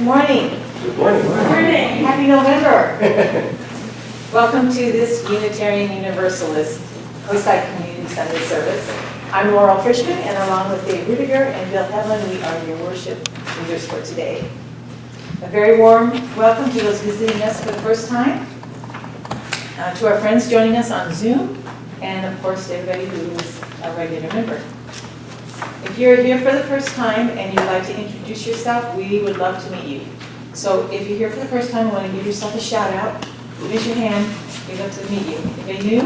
Good morning. Good morning. Good morning. Happy November. Welcome to this Unitarian Universalist Coastside Community Sunday service. I'm Laurel Frischman, and along with Dave Rudiger and Bill Hedlund, we are your worship leaders for today. A very warm welcome to those visiting us for the first time, to our friends joining us on Zoom, and of course to everybody who is a regular member. If you're here for the first time and you'd like to introduce yourself, we would love to meet you. So if you're here for the first time and want to give yourself a shout out, raise your hand, we'd love to meet you. Anybody new?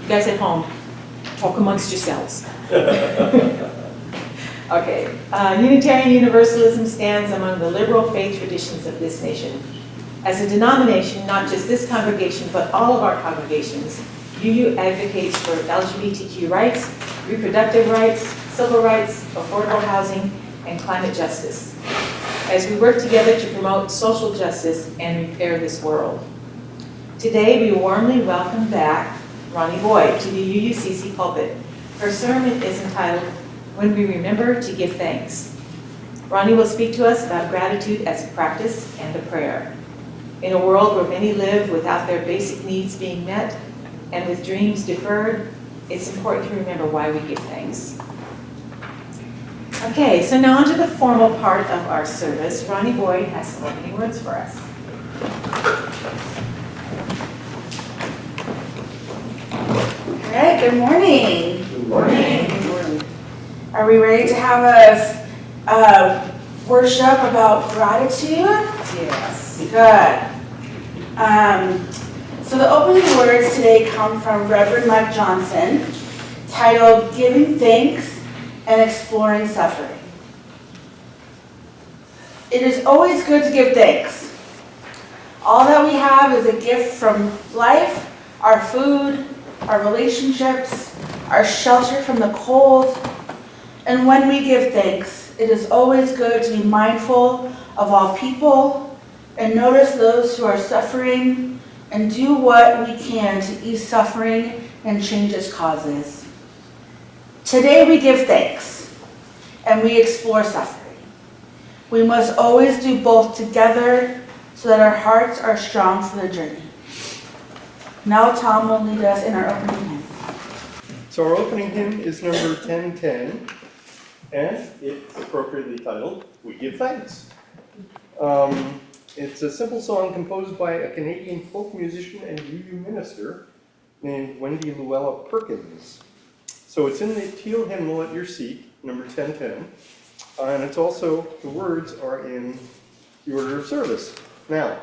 You guys at home, talk amongst yourselves. Okay, Unitarian Universalism stands among the liberal faith traditions of this nation. As a denomination, not just this congregation, but all of our congregations, UU advocates for LGBTQ rights, reproductive rights, civil rights, affordable housing, and climate justice, as we work together to promote social justice and repair this world. Today, we warmly welcome back Ronnie Boyd to the UUCC pulpit. Her sermon is entitled, When We Remember to Give Thanks. Ronnie will speak to us about gratitude as a practice and a prayer. In a world where many live without their basic needs being met and with dreams deferred, it's important to remember why we give thanks. Okay, so now onto the formal part of our service. Ronnie Boyd has some opening words for us. All right, good morning. Good morning. Good morning. Are we ready to have a worship about gratitude? Yes. Good. So the opening words today come from Reverend Mike Johnson, titled Giving Thanks and Exploring Suffering. It is always good to give thanks. All that we have is a gift from life, our food, our relationships, our shelter from the cold. And when we give thanks, it is always good to be mindful of all people and notice those who are suffering and do what we can to ease suffering and change its causes. Today we give thanks and we explore suffering. We must always do both together so that our hearts are strong for the journey. Now Tom will lead us in our opening hymn. So our opening hymn is number 1010, and it's appropriately titled, We Give Thanks. It's a simple song composed by a Canadian folk musician and UU minister named Wendy Luella Perkins. So it's in the teal hymnal at your seat, number 1010, and it's also, the words are in the order of service. Now,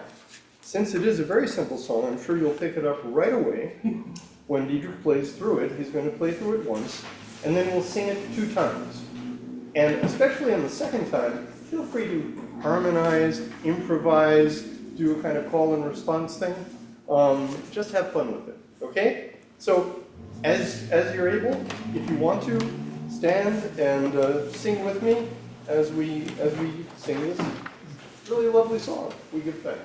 since it is a very simple song, I'm sure you'll pick it up right away. When Diedrich plays through it, he's going to play through it once, and then we'll sing it 2 times. And especially on the second time, feel free to harmonize, improvise, do a kind of call and response thing. Just have fun with it, okay? So, as you're able, if you want to, stand and sing with me as we sing this really lovely song, We Give Thanks.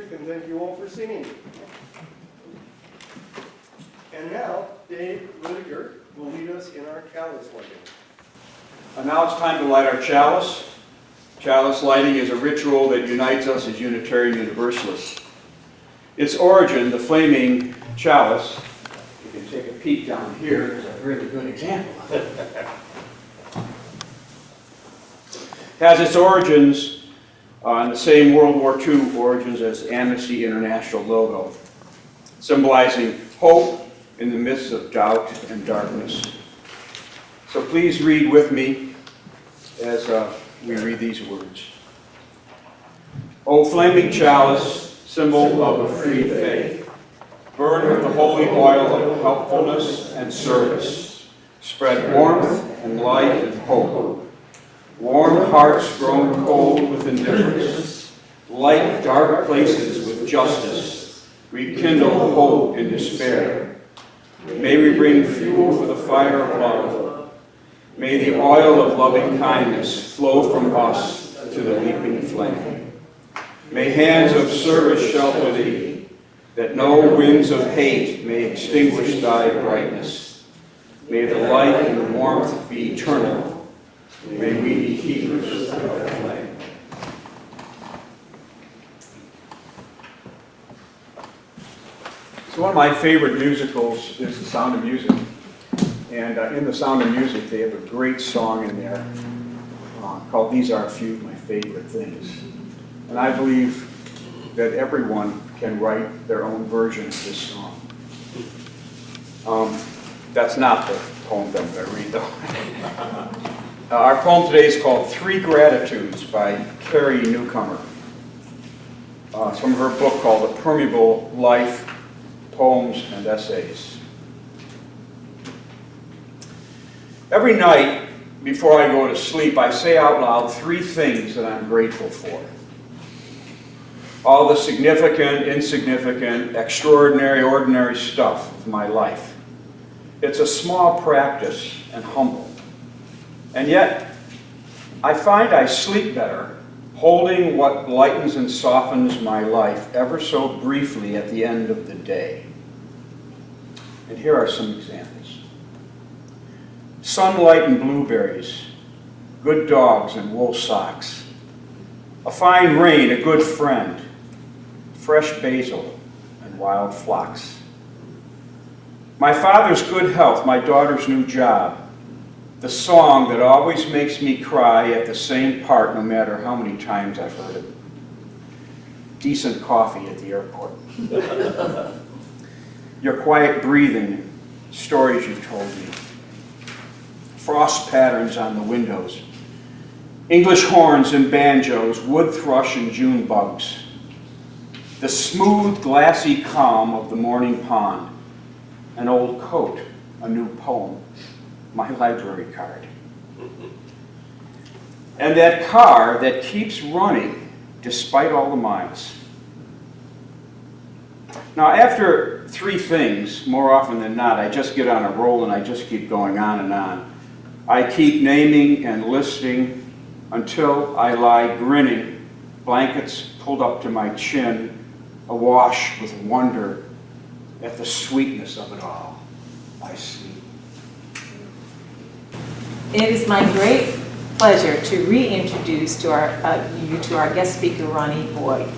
music, and thank you all for singing. And now, Dave Whitaker will lead us in our chalice lighting. Now it's time to light our chalice. Chalice lighting is a ritual that unites us as Unitarian Universalists. Its origin, the flaming chalice, you can take a peek down here, is a really good example of it. Has its origins in the same World War II origins as the Amnesty International logo, symbolizing hope in the midst of doubt and darkness. So please read with me as we read these words. O flaming chalice, symbol of a free faith, burn with the holy oil of helpfulness and service. Spread warmth and light and hope. Warm hearts grown cold with indifference. Light dark places with justice. Rekindle hope in despair. May we bring fuel for the fire of love. May the oil of loving kindness flow from us to the leaping flame. May hands of service shelter thee, that no winds of hate may extinguish thy brightness. May the light and warmth be eternal. May we be keepers of the flame. So one of my favorite musicals is The Sound of Music. And in The Sound of Music, they have a great song in there called These Are a Few of My Favorite Things. And I believe that everyone can write their own version of this song. That's not the poem that I'm going to read, though. Our poem today is called Three Gratitudes by Carrie Newcomer. It's from her book called A Permeable Life, Poems and Essays. Every night before I go to sleep, I say out loud three things that I'm grateful for. All the significant, insignificant, extraordinary, ordinary stuff of my life. It's a small practice and humble. And yet, I find I sleep better holding what lightens and softens my life ever so briefly at the end of the day. And here are some examples. Sunlight and blueberries, good dogs and wool socks, a fine rain, a good friend, fresh basil and wild phlox. My father's good health, my daughter's new job, the song that always makes me cry at the same part no matter how many times I've heard it. Decent coffee at the airport. Your quiet breathing, stories you've told me. Frost patterns on the windows. English horns and banjos, wood thrush and June bugs. The smooth, glassy calm of the morning pond. An old coat, a new poem. My library card. And that car that keeps running despite all the miles. Now, after three things, more often than not, I just get on a roll and I just keep going on and on. I keep naming and listing until I lie grinning, blankets pulled up to my chin, awash with wonder at the sweetness of it all. I sleep. It is my great pleasure to reintroduce you to our guest speaker, Ronnie Boyd.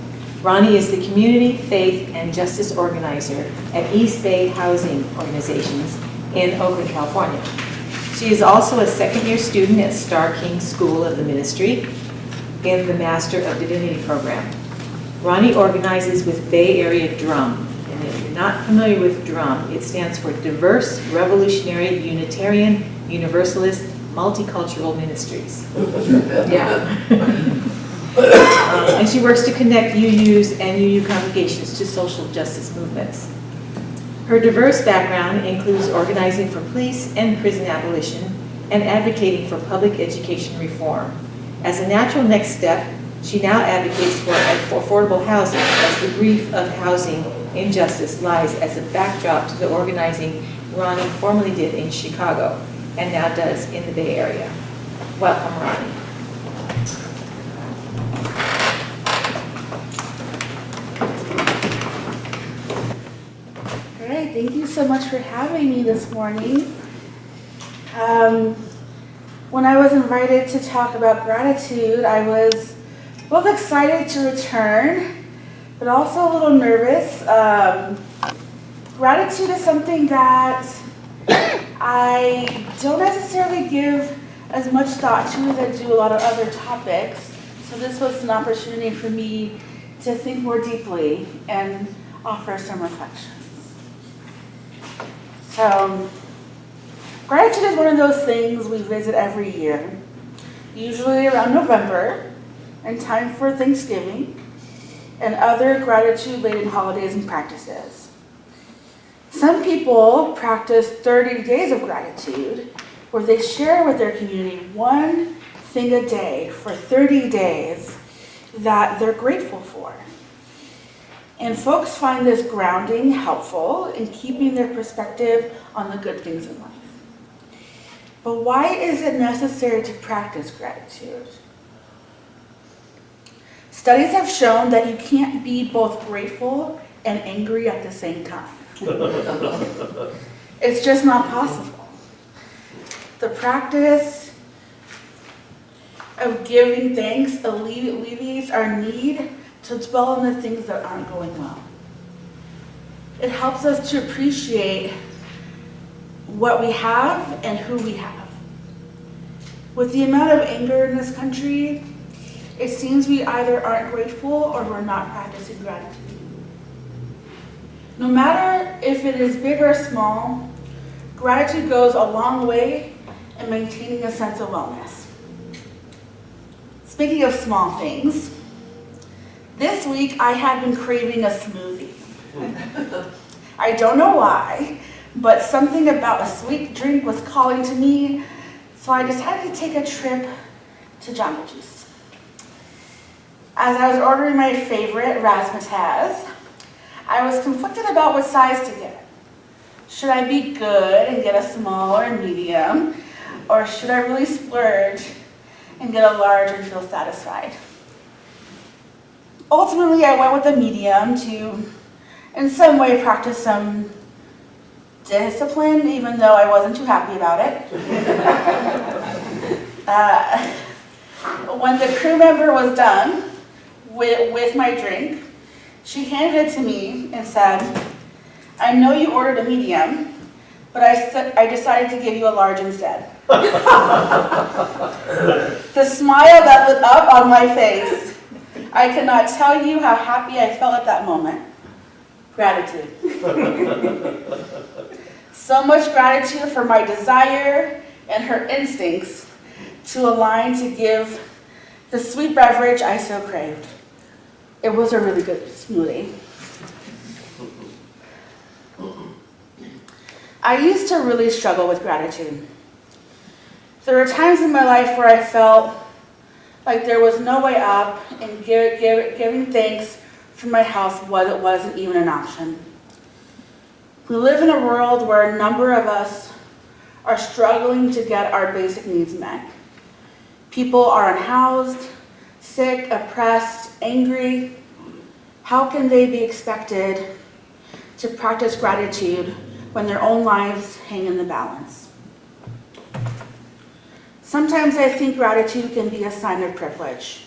Ronnie is the Community, Faith, and Justice Organizer at East Bay Housing Organizations in Oakland, California. She is also a second-year student at Star King School of the Ministry in the Master of Divinity program. Ronnie organizes with Bay Area Drum. And if you're not familiar with DRUM, it stands for Diverse Revolutionary Unitarian Universalist Multicultural Ministries. Yeah. And she works to connect UUs and UU congregations to social justice movements. Her diverse background includes organizing for police and prison abolition and advocating for public education reform. As a natural next step, she now advocates for affordable housing as the grief of housing injustice lies as a backdrop to the organizing Ronnie formerly did in Chicago and now does in the Bay Area. Welcome, Ronnie. right, thank you so much for having me this morning. When I was invited to talk about gratitude, I was both excited to return, but also a little nervous. Gratitude is something that I don't necessarily give as much thought to as I do a lot of other topics. So this was an opportunity for me to think more deeply and offer some reflections. So, gratitude is one of those things we visit every year, usually around November, in time for Thanksgiving and other gratitude-laden holidays and practices. Some people practice 30 days of gratitude, where they share with their community one thing a day for 30 days that they're grateful for. And folks find this grounding helpful in keeping their perspective on the good things in life. But why is it necessary to practice gratitude? Studies have shown that you can't be both grateful and angry at the same time. It's just not possible. The practice of giving thanks alleviates our need to dwell on the things that aren't going well. It helps us to appreciate what we have and who we have. With the amount of anger in this country, it seems we either aren't grateful or we're not practicing gratitude. No matter if it is big or small, gratitude goes a long way in maintaining a sense of wellness. Speaking of small things, this week I had been craving a smoothie. I don't know why, but something about a sweet drink was calling to me, so I decided to take a trip to Jamba Juice. As I was ordering my favorite razzmatazz, I was conflicted about what size to get. Should I be good and get a small or a medium, or should I really splurge and get a large and feel satisfied? Ultimately, I went with a medium to, in some way, practice some discipline, even though I wasn't too happy about it. When the crew member was done with my drink, she handed it to me and said, "I know you ordered a medium, but I decided to give you a large instead." The smile that lit up on my face, I cannot tell you how happy I felt at that moment. Gratitude. So much gratitude for my desire and her instincts to align to give the sweet beverage I so craved. It was a really good smoothie. I used to really struggle with gratitude. There were times in my life where I felt like there was no way up, and giving thanks for my health wasn't even an option. We live in a world where a number of us are struggling to get our basic needs met. People are unhoused, sick, oppressed, angry. How can they be expected to practice gratitude when their own lives hang in the balance? Sometimes I think gratitude can be a sign of privilege.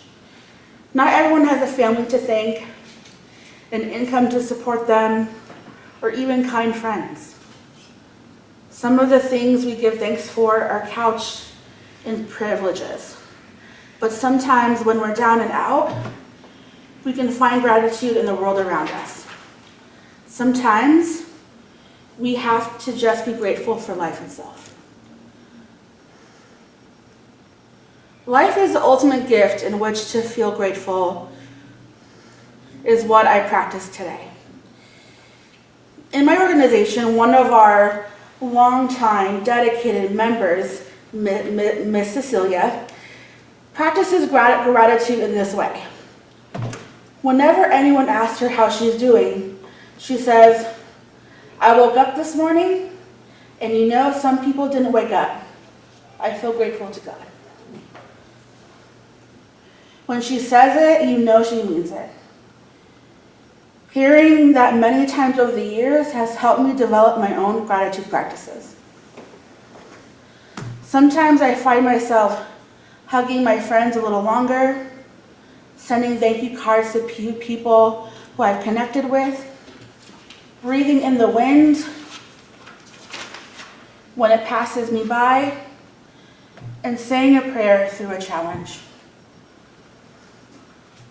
Not everyone has a family to thank, an income to support them, or even kind friends. Some of the things we give thanks for are couched in privileges. But sometimes when we're down and out, we can find gratitude in the world around us. Sometimes we have to just be grateful for life itself. Life is the ultimate gift in which to feel grateful is what I practice today. In my organization, one of our longtime dedicated members, Miss Cecilia, practices gratitude in this way. Whenever anyone asks her how she's doing, she says, "I woke up this morning, and you know some people didn't wake up. I feel grateful to God." When she says it, you know she means it. Hearing that many times over the years has helped me develop my own gratitude practices. Sometimes I find myself hugging my friends a little longer, sending thank you cards to people who I've connected with, breathing in the wind when it passes me by, and saying a prayer through a challenge.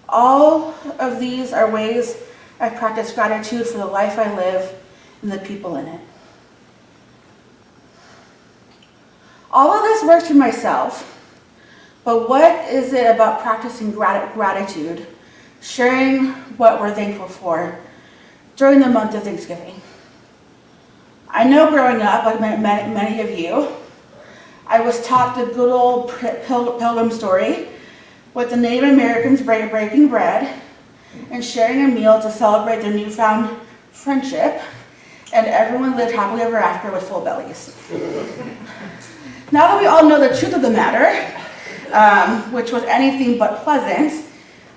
All of these are ways I practice gratitude for the life I live and the people in it. All of this works for myself, but what is it about practicing gratitude, sharing what we're thankful for during the month of Thanksgiving? I know growing up, like many of you, I was taught the good old pilgrim story with the Native Americans breaking bread and sharing a meal to celebrate their newfound friendship, and everyone lived happily ever after with full bellies. Now that we all know the truth of the matter, which was anything but pleasant,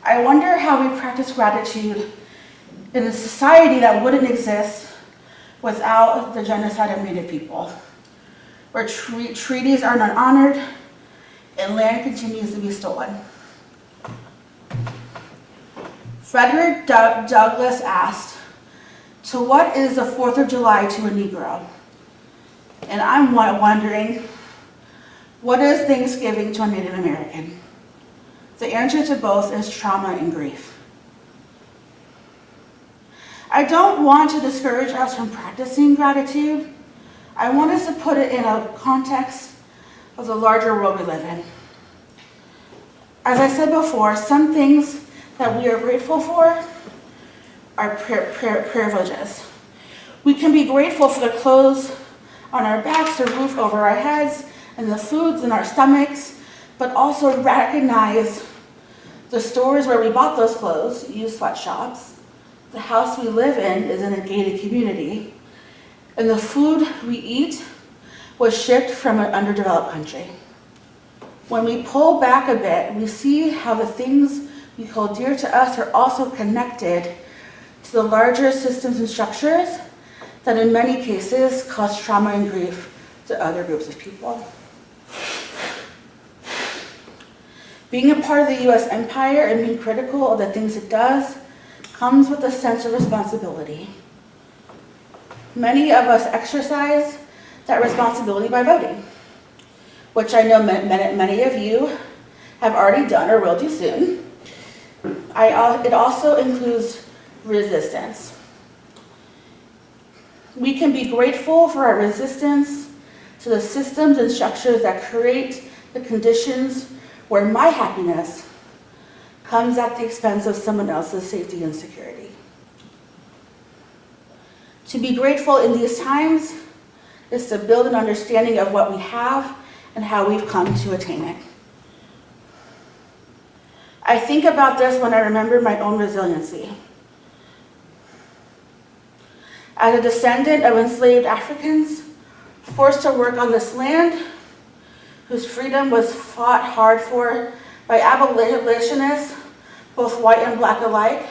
I wonder how we practice gratitude in a society that wouldn't exist without the genocide of Native people, where treaties are not honored and land continues to be stolen. Frederick Douglass asked, "To what is the 4th of July to a Negro?" And I'm wondering, what is Thanksgiving to a Native American? The answer to both is trauma and grief. I don't want to discourage us from practicing gratitude. I want us to put it in a context of the larger world we live in. As I said before, some things that we are grateful for are privileges. We can be grateful for the clothes on our backs, the roof over our heads, and the foods in our stomachs, but also recognize the stores where we bought those clothes, used sweatshops, the house we live in is in a gated community, and the food we eat was shipped from an underdeveloped country. When we pull back a bit, we see how the things we hold dear to us are also connected to the larger systems and structures that in many cases cause trauma and grief to other groups of people. Being a part of the US empire and being critical of the things it does comes with a sense of responsibility. Many of us exercise that responsibility by voting, which I know many of you have already done or will do soon. It also includes resistance. We can be grateful for our resistance to the systems and structures that create the conditions where my happiness comes at the expense of someone else's safety and security. To be grateful in these times is to build an understanding of what we have and how we've come to attain it. I think about this when I remember my own resiliency. As a descendant of enslaved Africans, forced to work on this land, whose freedom was fought hard for by abolitionists, both white and black alike,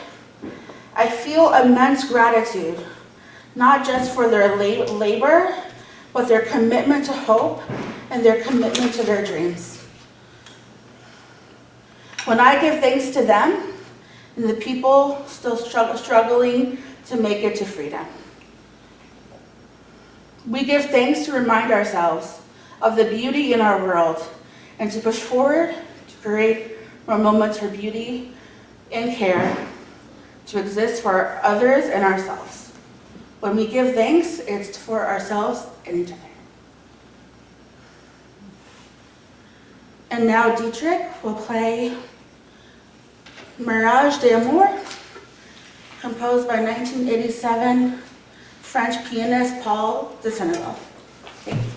I feel immense gratitude, not just for their labor, but their commitment to hope and their commitment to their dreams. When I give thanks to them and the people still struggling to make it to freedom, we give thanks to remind ourselves of the beauty in our world and to push forward to create more moments for beauty and care to exist for others and ourselves. When we give thanks, it's for ourselves and each other. And now Dietrich will play Mirage d'Amour, composed by 1987 French pianist Paul de Senegal. Thank you.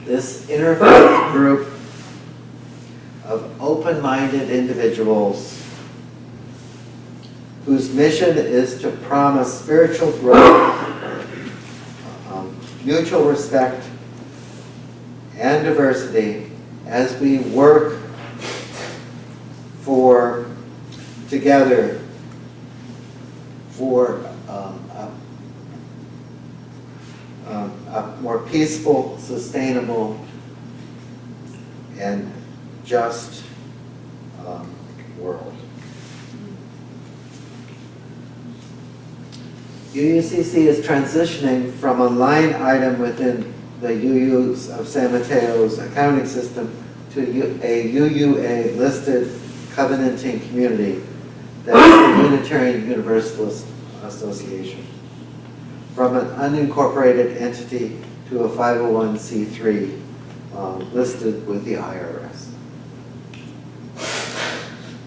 This interfaith group of open-minded individuals whose mission is to promise spiritual growth, mutual respect, and diversity as we work together for a more peaceful, sustainable, and just world. UUCC is transitioning from a line item within the UUs of San Mateo's accounting system to a UUA listed covenanting community that is the Unitarian Universalist Association. From an unincorporated entity to a 501c3 listed with the IRS.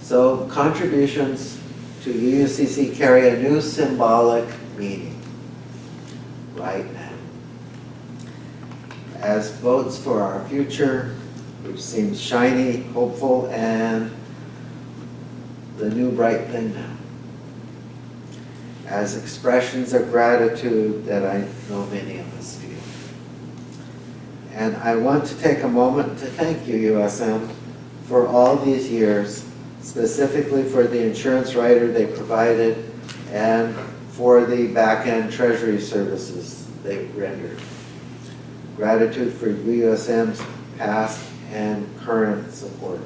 So contributions to UUCC carry a new symbolic meaning right now. As votes for our future, which seems shiny, hopeful, and the new bright thing now. As expressions of gratitude that I know many of us feel. And I want to take a moment to thank you, USM, for all these years, specifically for the insurance rider they provided and for the back-end treasury services they rendered. Gratitude for USM's past and current support.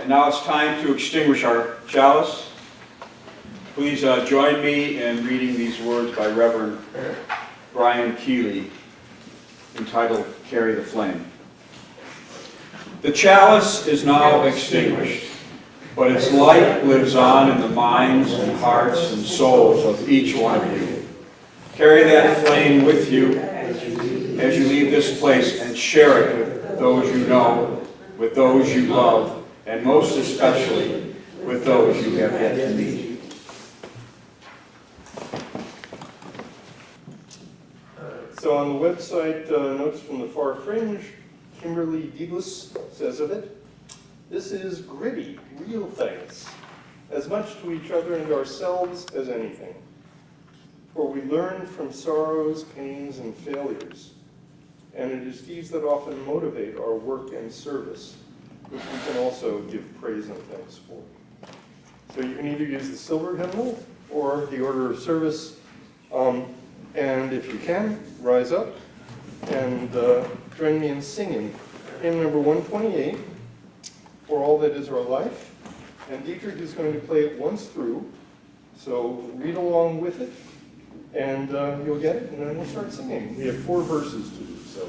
And now it's time to extinguish our chalice. Please join me in reading these words by Reverend Brian Keeley, entitled Carry the Flame. The chalice is now extinguished, but its light lives on in the minds and hearts and souls of each one of you. Carry that flame with you as you leave this place and share it with those you know, with those you love, and most especially with those you have yet to meet. So on the website, notes from the far fringe, Kimberly Debus says of it, This is gritty, real things, as much to each other and ourselves as anything. For we learn from sorrows, pains, and failures, and it is these that often motivate our work and service, which we can also give praise and thanks for. So you can either use the silver hymnal or the order of service, and if you can, rise up and join me in singing hymn number 128, For All That Is Our Life. And Dietrich is going to play it once through, so read along with it, and you'll get it, and then we'll start singing. We have 4 verses to do, so.